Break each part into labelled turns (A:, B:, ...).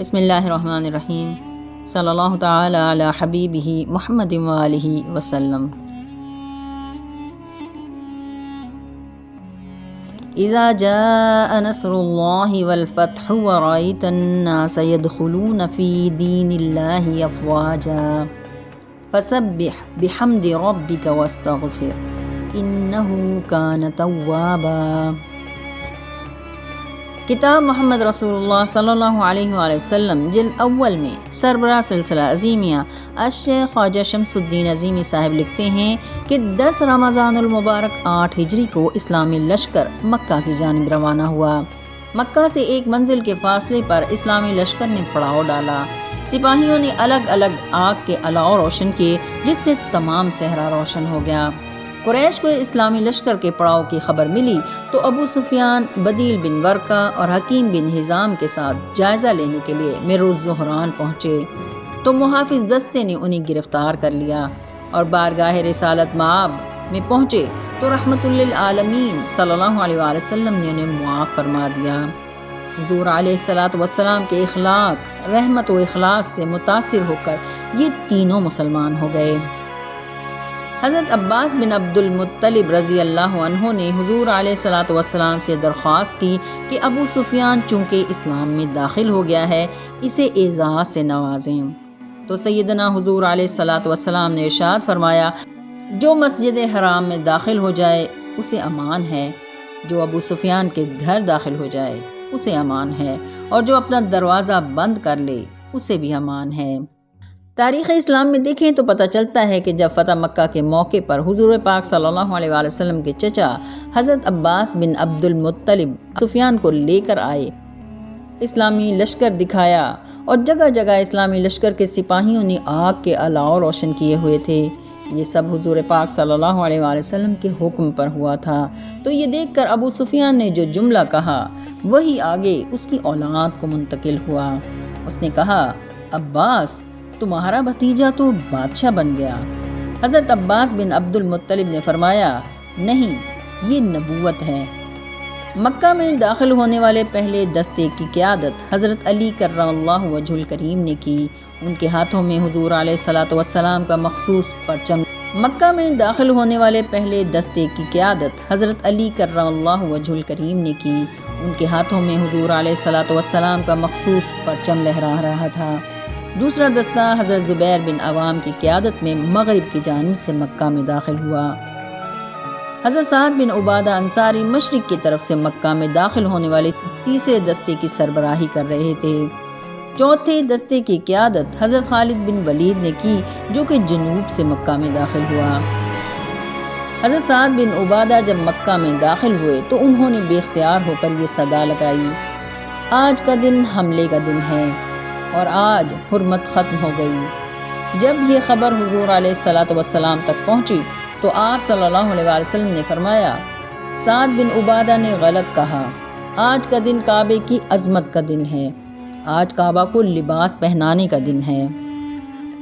A: بسم اللہ الرحمن الرحیم صلی اللہ تعالی علی حبیبہ محمد وآلہ وسلم۔ اذا جاء نصر اللہ والفتح ورأیت الناس يدخلون فی دین اللہ افواجا فسبح بحمد ربک واستغفر انہ کان توابا۔ کتاب محمد رسول اللہ صلی اللہ علیہ وآلہ وسلم جلد اول میں سربراہ سلسلہ عظیمیہ الشیخ خواجہ شمس الدین عظیمی صاحب لکھتے ہیں کہ 10 رمضان المبارک 8 ہجری کو اسلامی لشکر مکہ کی جانب روانہ ہوا۔ مکہ سے ایک منزل کے فاصلے پر اسلامی لشکر نے پڑاؤ ڈالا۔ سپاہیوں نے الگ الگ آگ کے الاؤ روشن کیے جس سے تمام صحرا روشن ہو گیا۔ قریش کو اسلامی لشکر کے پڑاؤ کی خبر ملی تو ابو سفیان بدیل بن ورقہ اور حکیم بن حزام کے ساتھ جائزہ لینے کے لیے مر الزہران پہنچے تو محافظ دستے نے انہیں گرفتار کر لیا اور بارگاہ رسالت مآب میں پہنچے تو رحمت للعالمین صلی اللہ علیہ وآلہ وسلم نے انہیں معاف فرما دیا۔ حضور علیہ الصلوۃ والسلام کے اخلاق، رحمت و اخلاص سے متاثر ہو کر یہ تینوں مسلمان ہو گئے۔ حضرت عباس بن عبد المطلب رضی اللہ عنہ نے حضور علیہ الصلوۃ والسلام سے درخواست کی کہ ابو سفیان چونکہ اسلام میں داخل ہو گیا ہے اسے اعزاز سے نوازیں، تو سیدنا حضور علیہ الصلوۃ والسلام نے ارشاد فرمایا جو مسجد حرام میں داخل ہو جائے اسے امان ہے، جو ابو سفیان کے گھر داخل ہو جائے اسے امان ہے، اور جو اپنا دروازہ بند کر لے اسے بھی امان ہے۔ تاریخ اسلام میں دیکھیں تو پتہ چلتا ہے کہ جب فتح مکہ کے موقع پر حضور پاک صلی اللہ علیہ وآلہ وسلم کے چچا حضرت عباس بن عبد المطلب سفیان کو لے کر آئے، اسلامی لشکر دکھایا اور جگہ جگہ اسلامی لشکر کے سپاہیوں نے آگ کے الاؤ روشن کیے ہوئے تھے۔ یہ سب حضور پاک صلی اللہ علیہ وآلہ وسلم کے حکم پر ہوا تھا۔ تو یہ دیکھ کر ابو سفیان نے جو جملہ کہا وہی آگے اس کی اولاد کو منتقل ہوا۔ اس نے کہا عباس تمہارا بھتیجا تو بادشاہ بن گیا۔ حضرت عباس بن عبد المطلب نے فرمایا نہیں، یہ نبوت ہے۔ مکہ میں داخل ہونے والے پہلے دستے کی قیادت حضرت علی کرم اللہ وجہ الکریم نے کی۔ ان کے ہاتھوں میں حضور علیہ الصلوۃ والسلام کا مخصوص پرچم۔ مکہ میں داخل ہونے والے پہلے دستے کی قیادت حضرت علی کرم اللہ وجہ الکریم نے کی۔ ان کے ہاتھوں میں حضور علیہ الصلوۃ والسلام کا مخصوص پرچم لہرا رہا تھا۔ دوسرا دستہ حضرت زبیر بن عوام کی قیادت میں مغرب کی جانب سے مکہ میں داخل ہوا۔ حضرت سعد بن عبادہ انصاری مشرق کی طرف سے مکہ میں داخل ہونے والے تیسرے دستے کی سربراہی کر رہے تھے۔ چوتھے دستے کی قیادت حضرت خالد بن ولید نے کی جو کہ جنوب سے مکہ میں داخل ہوا۔ حضرت سعد بن عبادہ جب مکہ میں داخل ہوئے تو انہوں نے بے اختیار ہو کر یہ صدا لگائی آج کا دن حملے کا دن ہے اور آج حرمت ختم ہو گئی۔ جب یہ خبر حضور علیہ الصلوۃ والسلام تک پہنچی تو آپ صلی اللہ علیہ وآلہ وسلم نے فرمایا سعد بن عبادہ نے غلط کہا، آج کا دن کعبے کی عظمت کا دن ہے، آج کعبہ کو لباس پہنانے کا دن ہے۔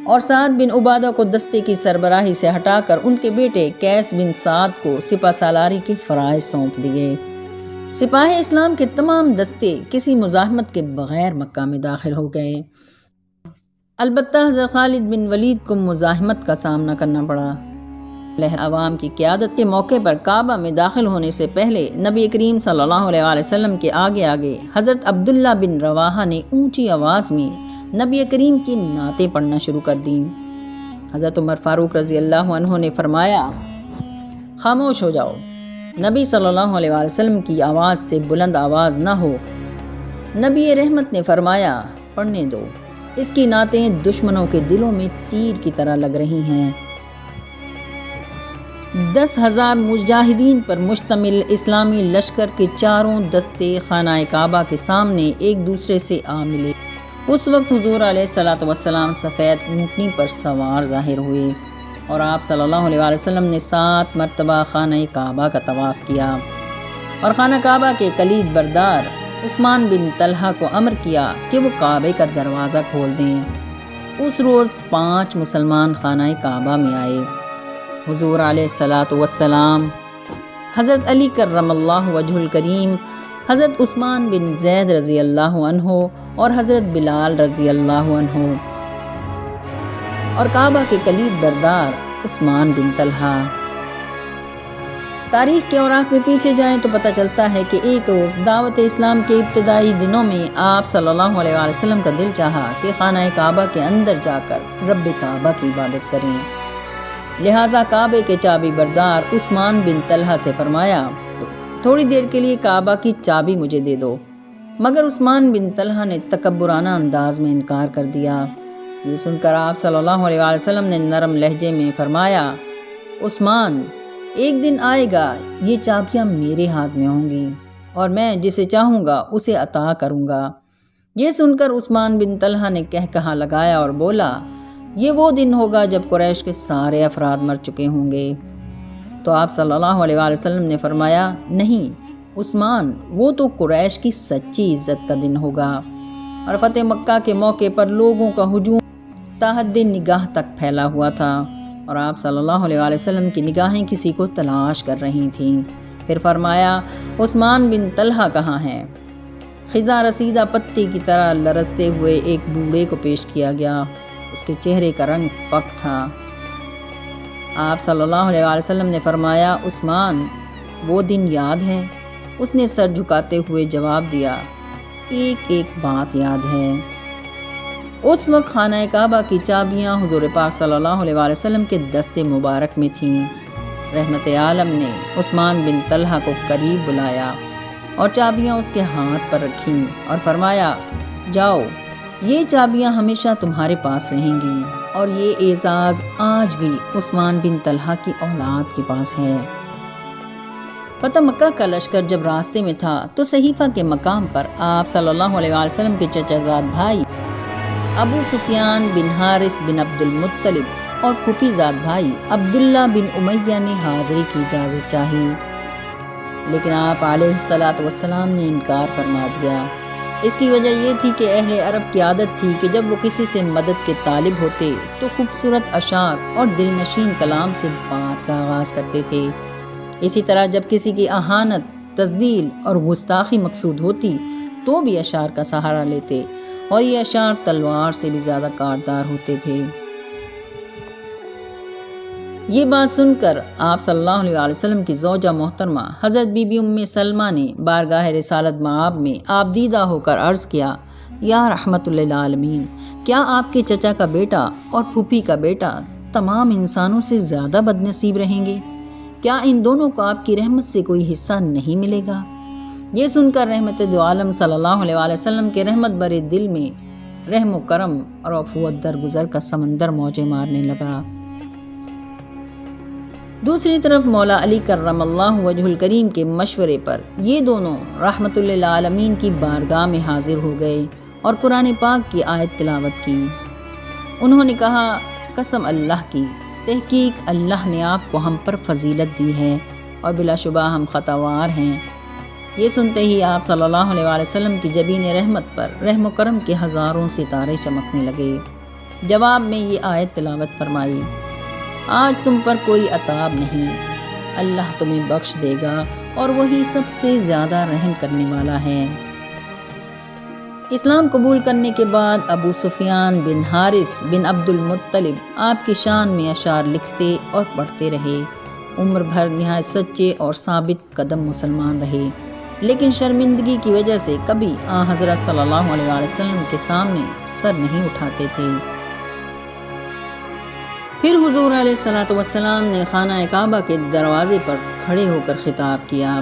A: اور سعد بن عبادہ کو دستے کی سربراہی سے ہٹا کر ان کے بیٹے قیس بن سعد کو سپہ سالاری کے فرائض سونپ دیے۔ سپاہ اسلام کے تمام دستے کسی مزاحمت کے بغیر مکہ میں داخل ہو گئے۔ البتہ حضرت خالد بن ولید کو مزاحمت کا سامنا کرنا پڑا۔ عوام کی قیادت کے موقع پر کعبہ میں داخل ہونے سے پہلے نبی کریم صلی اللہ علیہ وآلہ وسلم کے آگے آگے حضرت عبداللہ بن رواحہ نے اونچی آواز میں نبی کریم کی نعتیں پڑھنا شروع کر دیں۔ حضرت عمر فاروق رضی اللہ عنہ نے فرمایا خاموش ہو جاؤ، نبی صلی اللہ علیہ وآلہ وسلم کی آواز سے بلند آواز نہ ہو۔ نبی رحمت نے فرمایا پڑھنے دو، اس کی نعتیں دشمنوں کے دلوں میں تیر کی طرح لگ رہی ہیں۔ 10,000 مجاہدین پر مشتمل اسلامی لشکر کے چاروں دستے خانہ کعبہ کے سامنے ایک دوسرے سے آ ملے۔ اس وقت حضور علیہ الصلوۃ والسلام سفید اونٹنی پر سوار ظاہر ہوئے اور آپ صلی اللہ علیہ وآلہ وسلم نے 7 مرتبہ خانہ کعبہ کا طواف کیا اور خانہ کعبہ کے کلید بردار عثمان بن طلحہ کو امر کیا کہ وہ کعبے کا دروازہ کھول دیں۔ اس روز 5 مسلمان خانہ کعبہ میں آئے۔ حضور علیہ الصلوۃ والسلام، حضرت علی کرم اللہ وجہ الکریم، حضرت عثمان بن زید رضی اللہ عنہ اور حضرت بلال رضی اللہ عنہ، اور کعبہ کے کلید بردار عثمان بن طلحہ۔ تاریخ کے اوراق میں پیچھے جائیں تو پتہ چلتا ہے کہ ایک روز دعوت اسلام کے ابتدائی دنوں میں آپ صلی اللہ علیہ وآلہ وسلم کا دل چاہا کہ خانہ کعبہ کے اندر جا کر رب کعبہ کی عبادت کریں، لہٰذا کعبے کے چابی بردار عثمان بن طلحہ سے فرمایا تھوڑی دیر کے لیے کعبہ کی چابی مجھے دے دو، مگر عثمان بن طلحہ نے تکبرانہ انداز میں انکار کر دیا۔ یہ سن کر آپ صلی اللہ علیہ وآلہ وسلم نے نرم لہجے میں فرمایا عثمان، ایک دن آئے گا یہ چابیاں میرے ہاتھ میں ہوں گی اور میں جسے چاہوں گا اسے عطا کروں گا۔ یہ سن کر عثمان بن طلحہ نے کہا لگایا اور بولا یہ وہ دن ہوگا جب قریش کے سارے افراد مر چکے ہوں گے۔ تو آپ صلی اللہ علیہ وآلہ وسلم نے فرمایا نہیں عثمان، وہ تو قریش کی سچی عزت کا دن ہوگا۔ اور فتح مکہ کے موقع پر لوگوں کا ہجوم تحد نگاہ تک پھیلا ہوا تھا اور آپ صلی اللہ علیہ وآلہ وسلم کی نگاہیں کسی کو تلاش کر رہی تھیں۔ پھر فرمایا عثمان بن طلحہ کہاں ہیں؟ خزاں رسیدہ پتی کی طرح لرزتے ہوئے ایک بوڑھے کو پیش کیا گیا، اس کے چہرے کا رنگ فق تھا۔ آپ صلی اللہ علیہ وآلہ وسلم نے فرمایا عثمان، وہ دن یاد ہے؟ اس نے سر جھکاتے ہوئے جواب دیا ایک ایک بات یاد ہے۔ اس وقت خانہ کعبہ کی چابیاں حضور پاک صلی اللہ علیہ وآلہ وسلم کے دست مبارک میں تھیں۔ رحمت عالم نے عثمان بن طلحہ کو قریب بلایا اور چابیاں اس کے ہاتھ پر رکھیں اور فرمایا جاؤ، یہ چابیاں ہمیشہ تمہارے پاس رہیں گی، اور یہ اعزاز آج بھی عثمان بن طلحہ کی اولاد کے پاس ہے۔ فتح مکہ کا لشکر جب راستے میں تھا تو صحیفہ کے مقام پر آپ صلی اللہ علیہ وآلہ وسلم کے چچا زاد بھائی ابو سفیان بن حارث بن عبد المطلب اور پھوپھی زاد بھائی عبداللہ بن امیہ نے حاضری کی اجازت چاہی، لیکن آپ علیہ الصلاۃ والسلام نے انکار فرما دیا۔ اس کی وجہ یہ تھی کہ اہل عرب کی عادت تھی کہ جب وہ کسی سے مدد کے طالب ہوتے تو خوبصورت اشعار اور دل نشین کلام سے بات کا آغاز کرتے تھے۔ اسی طرح جب کسی کی اہانت، تذلیل اور گستاخی مقصود ہوتی تو بھی اشعار کا سہارا لیتے، اور یہ اشعار تلوار سے بھی زیادہ کاردار ہوتے تھے۔ یہ بات سن کر آپ صلی اللہ علیہ وآلہ وسلم کی زوجہ محترمہ حضرت بی بی ام سلمہ نے بارگاہ رسالت مآب میں آپ دیدہ ہو کر عرض کیا یا رحمت للعالمین، کیا آپ کے چچا کا بیٹا اور پھوپھی کا بیٹا تمام انسانوں سے زیادہ بد نصیب رہیں گے؟ کیا ان دونوں کو آپ کی رحمت سے کوئی حصہ نہیں ملے گا؟ یہ سن کر رحمت دو عالم صلی اللہ علیہ وآلہ وسلم کے رحمت برے دل میں رحم و کرم اور عفوت درگزر کا سمندر موجیں مارنے لگا۔ دوسری طرف مولا علی کرم اللہ وجہ الکریم کے مشورے پر یہ دونوں رحمت للعالمین کی بارگاہ میں حاضر ہو گئے اور قرآن پاک کی آیت تلاوت کی۔ انہوں نے کہا قسم اللہ کی، تحقیق اللہ نے آپ کو ہم پر فضیلت دی ہے اور بلا شبہ ہم خطاوار ہیں۔ یہ سنتے ہی آپ صلی اللہ علیہ وآلہ وسلم کی جبین رحمت پر رحم و کرم کے ہزاروں ستارے چمکنے لگے۔ جواب میں یہ آیت تلاوت فرمائی آج تم پر کوئی عتاب نہیں، اللہ تمہیں بخش دے گا اور وہی سب سے زیادہ رحم کرنے والا ہے۔ اسلام قبول کرنے کے بعد ابو سفیان بن حارث بن عبد المطلب آپ کی شان میں اشعار لکھتے اور پڑھتے رہے، عمر بھر نہایت سچے اور ثابت قدم مسلمان رہے، لیکن شرمندگی کی وجہ سے کبھی حضرت صلی اللہ علیہ وآلہ وسلم کے سامنے سر نہیں اٹھاتے تھے۔ پھر حضور علیہ الصلاۃ والسلام نے خانہ کعبہ کے دروازے پر کھڑے ہو کر خطاب کیا،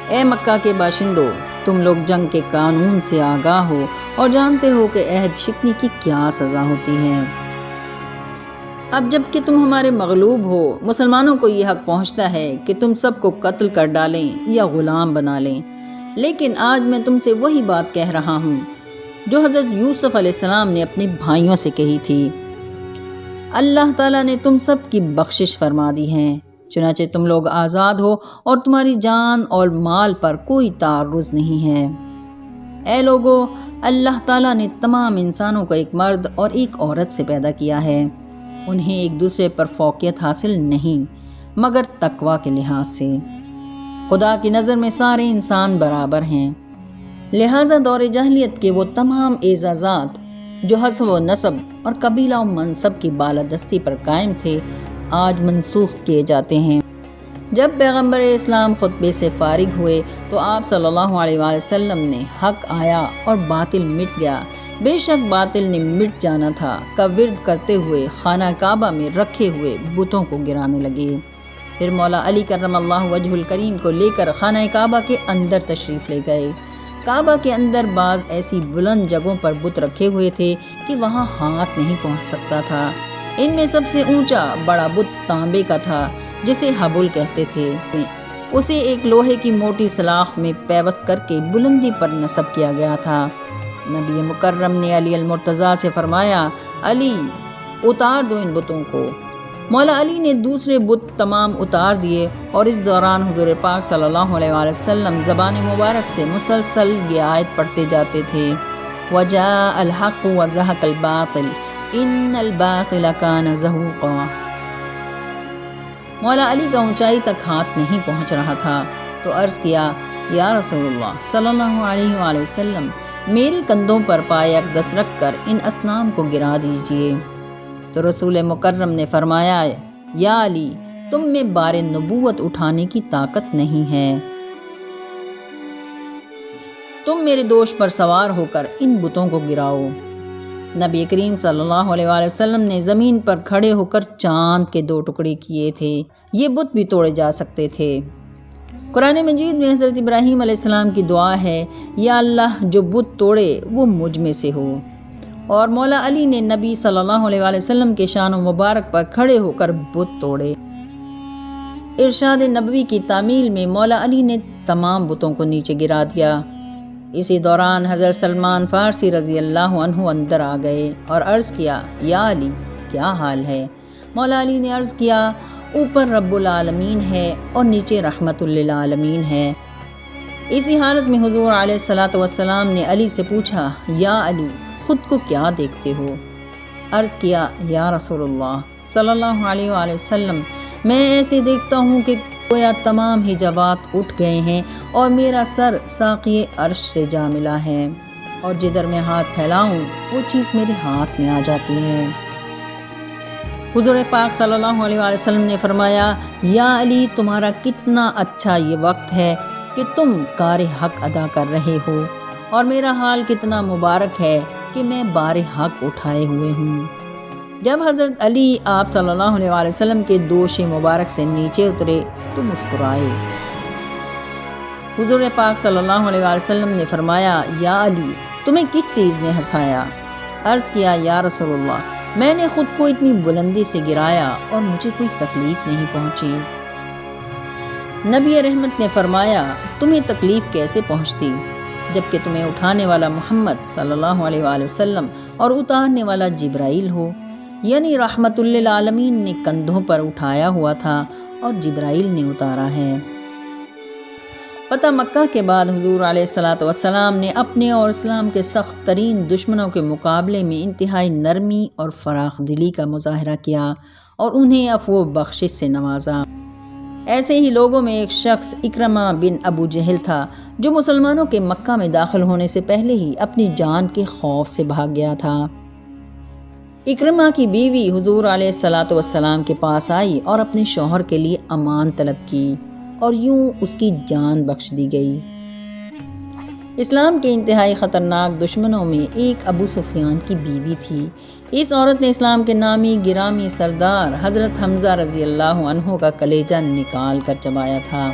A: اے مکہ کے باشندوں، تم لوگ جنگ کے قانون سے آگاہ ہو اور جانتے ہو کہ عہد شکنی کی کیا سزا ہوتی ہے۔ اب جب کہ تم ہمارے مغلوب ہو، مسلمانوں کو یہ حق پہنچتا ہے کہ تم سب کو قتل کر ڈالیں یا غلام بنا لیں، لیکن آج میں تم سے وہی بات کہہ رہا ہوں جو حضرت یوسف علیہ السلام نے اپنے بھائیوں سے کہی تھی۔ اللہ تعالیٰ نے تم سب کی بخشش فرما دی ہے، چنانچہ تم لوگ آزاد ہو اور تمہاری جان اور مال پر کوئی تعرض نہیں ہے۔ اے لوگو، اللہ تعالیٰ نے تمام انسانوں کو ایک مرد اور ایک عورت سے پیدا کیا ہے، انہیں ایک دوسرے پر فوقیت حاصل نہیں مگر تقویٰ کے لحاظ سے۔ خدا کی نظر میں سارے انسان برابر ہیں، لہٰذا دور جاہلیت کے وہ تمام اعزازات جو حسب و نسب اور قبیلہ و منصب کی بالادستی پر قائم تھے آج منسوخ کیے جاتے ہیں۔ جب پیغمبر اسلام خطبے سے فارغ ہوئے تو آپ صلی اللہ علیہ وآلہ وسلم نے حق آیا اور باطل مٹ گیا، بے شک باطل نے مٹ جانا تھا کا ورد کرتے ہوئے خانہ کعبہ میں رکھے ہوئے بتوں کو گرانے لگے۔ پھر مولا علی کرم اللہ وجہ الکریم کو لے کر خانہ کعبہ کے اندر تشریف لے گئے۔ کعبہ کے اندر بعض ایسی بلند جگہوں پر بت رکھے ہوئے تھے کہ وہاں ہاتھ نہیں پہنچ سکتا تھا۔ ان میں سب سے اونچا بڑا بت تانبے کا تھا جسے حبل کہتے تھے۔ اسے ایک لوہے کی موٹی سلاخ میں پیوست کر کے بلندی پر نصب کیا گیا تھا۔ نبی مکرم نے علی المرتضیٰ سے فرمایا، علی اتار دو ان بتوں کو۔ مولا علی نے دوسرے بت تمام اتار دیے اور اس دوران حضور پاک صلی اللہ علیہ وآلہ وسلم زبان مبارک سے مسلسل یہ آیت پڑھتے جاتے تھے، وَجَاءَ الْحَقُّ وَزَهَقَ الْبَاطِلُ إِنَّ الْبَاطِلَ كَانَ زَهُوقًا۔ مولا علی کا اونچائی تک ہاتھ نہیں پہنچ رہا تھا تو عرض کیا، یا رسول اللہ صلی اللہ علیہ وآلہ وسلم، میرے کندھوں پر پائے اقدس رکھ کر ان اصنام کو گرا دیجئے۔ تو رسول مکرم نے فرمایا، یا علی تم میں بار نبوت اٹھانے کی طاقت نہیں ہے، تم میرے دوش پر سوار ہو کر ان بتوں کو گراؤ۔ نبی کریم صلی اللہ علیہ وآلہ وسلم نے زمین پر کھڑے ہو کر چاند کے 2 ٹکڑے کیے تھے، یہ بت بھی توڑے جا سکتے تھے۔ قرآن مجید میں حضرت ابراہیم علیہ السلام کی دعا ہے، یا اللہ جو بت توڑے وہ مجھ میں سے ہو۔ اور مولا علی نے نبی صلی اللہ علیہ وآلہ وسلم کے شان و مبارک پر کھڑے ہو کر بت توڑے۔ ارشاد نبوی کی تعمیل میں مولا علی نے تمام بتوں کو نیچے گرا دیا۔ اسی دوران حضرت سلمان فارسی رضی اللہ عنہ اندر آ گئے اور عرض کیا، یا علی کیا حال ہے؟ مولا علی نے عرض کیا، اوپر رب العالمین ہے اور نیچے رحمت للعالمین ہے۔ اسی حالت میں حضور علیہ الصلاۃ والسلام نے علی سے پوچھا، یا علی خود کو کیا دیکھتے ہو؟ عرض کیا، یا رسول اللہ صلی اللہ علیہ وآلہ وسلم، میں ایسے دیکھتا ہوں کہ گویا تمام حجابات اٹھ گئے ہیں اور میرا سر ساقی عرش سے جا ملا ہے، اور جدھر میں ہاتھ پھیلاؤں وہ چیز میرے ہاتھ میں آ جاتی ہے۔ حضور پاک صلی اللہ علیہ وآلہ وسلم نے فرمایا، یا علی تمہارا کتنا اچھا یہ وقت ہے کہ تم کار حق ادا کر رہے ہو، اور میرا حال کتنا مبارک ہے کہ میں بار حق اٹھائے ہوئے ہوں۔ جب حضرت علی آپ صلی اللہ علیہ وآلہ وسلم کے دوش مبارک سے نیچے اترے تو مسکرائے۔ حضور پاک صلی اللہ علیہ وآلہ وسلم نے فرمایا، یا علی تمہیں کس چیز نے ہنسایا؟ عرض کیا، یا رسول اللہ میں نے خود کو اتنی بلندی سے گرایا اور مجھے کوئی تکلیف نہیں پہنچی۔ نبی رحمت نے فرمایا، تمہیں تکلیف کیسے پہنچتی جبکہ تمہیں اٹھانے والا محمد صلی اللہ علیہ وآلہ وسلم اور اتارنے والا جبرائیل ہو؟ یعنی رحمت للعالمین نے کندھوں پر اٹھایا ہوا تھا اور جبرائیل نے اتارا ہے۔ فتح مکہ کے بعد حضور علیہ الصلاۃ والسلام نے اپنے اور اسلام کے سخت ترین دشمنوں کے مقابلے میں انتہائی نرمی اور فراخ دلی کا مظاہرہ کیا اور انہیں عفو و بخشش سے نوازا۔ ایسے ہی لوگوں میں ایک شخص اکرمہ بن ابو جہل تھا جو مسلمانوں کے مکہ میں داخل ہونے سے پہلے ہی اپنی جان کے خوف سے بھاگ گیا تھا۔ اکرمہ کی بیوی حضور علیہ الصلاۃ والسلام کے پاس آئی اور اپنے شوہر کے لیے امان طلب کی اور یوں اس کی جان بخش دی گئی۔ اسلام کے انتہائی خطرناک دشمنوں میں ایک ابو سفیان کی بیوی تھی۔ اس عورت نے اسلام کے نامی گرامی سردار حضرت حمزہ رضی اللہ عنہ کا کلیجہ نکال کر چبایا تھا۔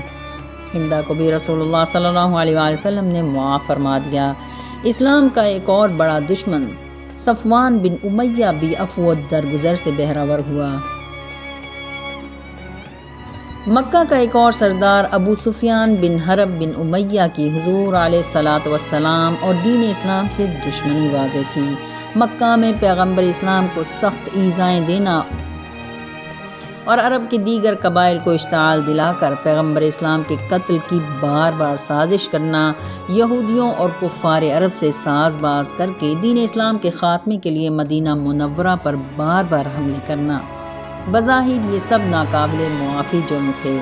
A: ہندا کو بھی رسول اللہ صلی اللہ علیہ وآلہ وسلم نے معاف فرما دیا۔ اسلام کا ایک اور بڑا دشمن صفوان بن امیہ بھی عفو و درگزر سے بہرور ہوا۔ مکہ کا ایک اور سردار ابو سفیان بن حرب بن امیہ کی حضور علیہ الصلاۃ والسلام اور دین اسلام سے دشمنی واضح تھی۔ مکہ میں پیغمبر اسلام کو سخت ایذائیں دینا اور عرب کے دیگر قبائل کو اشتعال دلا کر پیغمبر اسلام کے قتل کی بار بار سازش کرنا، یہودیوں اور کفار عرب سے ساز باز کر کے دین اسلام کے خاتمے کے لیے مدینہ منورہ پر بار بار حملے کرنا، بظاہر یہ سب ناقابل معافی جرم تھے،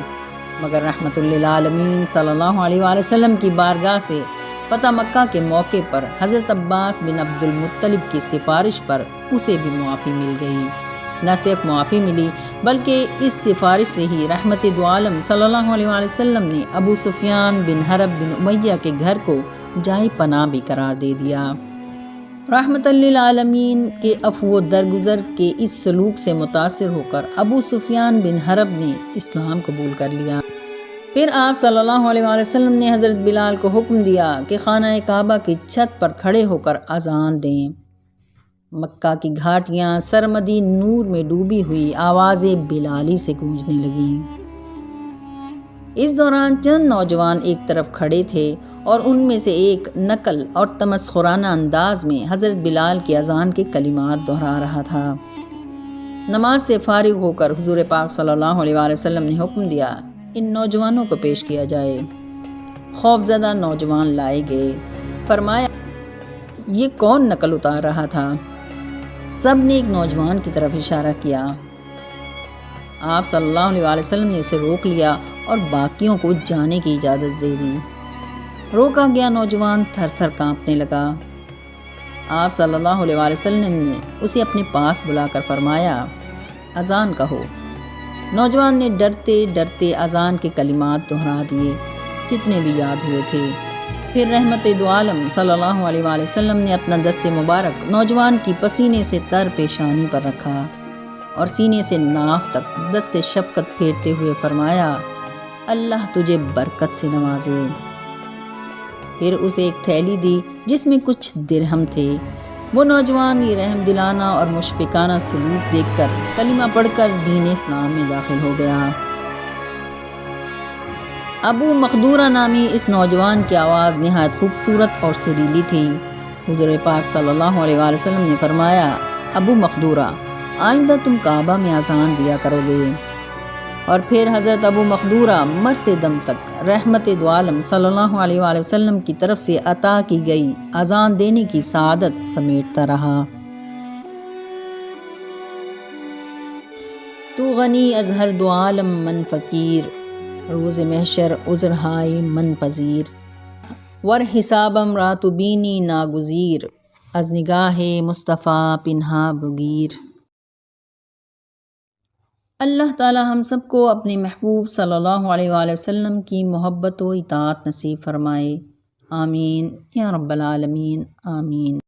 A: مگر رحمت للعالمین صلی اللہ علیہ وآلہ وسلم کی بارگاہ سے فتح مکہ کے موقع پر حضرت عباس بن عبد المطلب کی سفارش پر اسے بھی معافی مل گئی۔ نہ صرف معافی ملی بلکہ اس سفارش سے ہی رحمت دو عالم صلی اللہ علیہ وآلہ وسلم نے ابو سفیان بن حرب بن امیہ کے گھر کو جائے پناہ بھی قرار دے دیا۔ رحمت للعالمین کے عفو و درگزر کے اس سلوک سے متاثر ہو کر ابو سفیان بن حرب نے اسلام قبول کر لیا۔ پھر آپ صلی اللہ علیہ وآلہ وسلم نے حضرت بلال کو حکم دیا کہ خانہ کعبہ کی چھت پر کھڑے ہو کر اذان دیں۔ مکہ کی گھاٹیاں سرمدی نور میں ڈوبی ہوئی آوازیں بلالی سے گونجنے لگیں۔ اس دوران چند نوجوان ایک طرف کھڑے تھے اور ان میں سے ایک نقل اور تمسخرانہ انداز میں حضرت بلال کی اذان کے کلمات دہرا رہا تھا۔ نماز سے فارغ ہو کر حضور پاک صلی اللہ علیہ وآلہ وسلم نے حکم دیا ان نوجوانوں کو پیش کیا جائے۔ خوفزدہ نوجوان لائے گئے۔ فرمایا یہ کون نقل اتار رہا تھا؟ سب نے ایک نوجوان کی طرف اشارہ کیا۔ آپ صلی اللہ علیہ وآلہ وسلم نے اسے روک لیا اور باقیوں کو جانے کی اجازت دے دی۔ روکا گیا نوجوان تھر تھر کانپنے لگا۔ آپ صلی اللہ علیہ وآلہ وسلم نے اسے اپنے پاس بلا کر فرمایا اذان کہو۔ نوجوان نے ڈرتے ڈرتے اذان کے کلمات دہرا دیے جتنے بھی یاد ہوئے تھے۔ پھر رحمت دو عالم صلی اللہ علیہ وآلہ وسلم نے اپنا دست مبارک نوجوان کی پسینے سے تر پیشانی پر رکھا اور سینے سے ناف تک دست شفقت پھیرتے ہوئے فرمایا اللہ تجھے برکت سے نوازے۔ پھر اسے ایک تھیلی دی جس میں کچھ درہم تھے۔ وہ نوجوان یہ رحم دلانہ اور مشفقانہ سلوک دیکھ کر کلمہ پڑھ کر دین اسلام میں داخل ہو گیا۔ ابو مخدورہ نامی اس نوجوان کی آواز نہایت خوبصورت اور سریلی تھی۔ حضور پاک صلی اللہ علیہ وآلہ وسلم نے فرمایا ابو مخدورہ آئندہ تم کعبہ میں اذان دیا کرو گے۔ اور پھر حضرت ابو مخدورہ مرتے دم تک رحمت دو عالم صلی اللہ علیہ وآلہ وسلم کی طرف سے عطا کی گئی اذان دینے کی سعادت سمیٹتا رہا۔ تو غنی از ہر دو عالم من فقیر، روز محشر عذرہائے من پذیر، ور حسابم راتو بینی ناگزیر، از نگاہ مصطفیٰ پنہا بگیر۔ اللہ تعالی ہم سب کو اپنے محبوب صلی اللہ علیہ وآلہ وسلم کی محبت و اطاعت نصیب فرمائے۔ آمین یا رب العالمین، آمین۔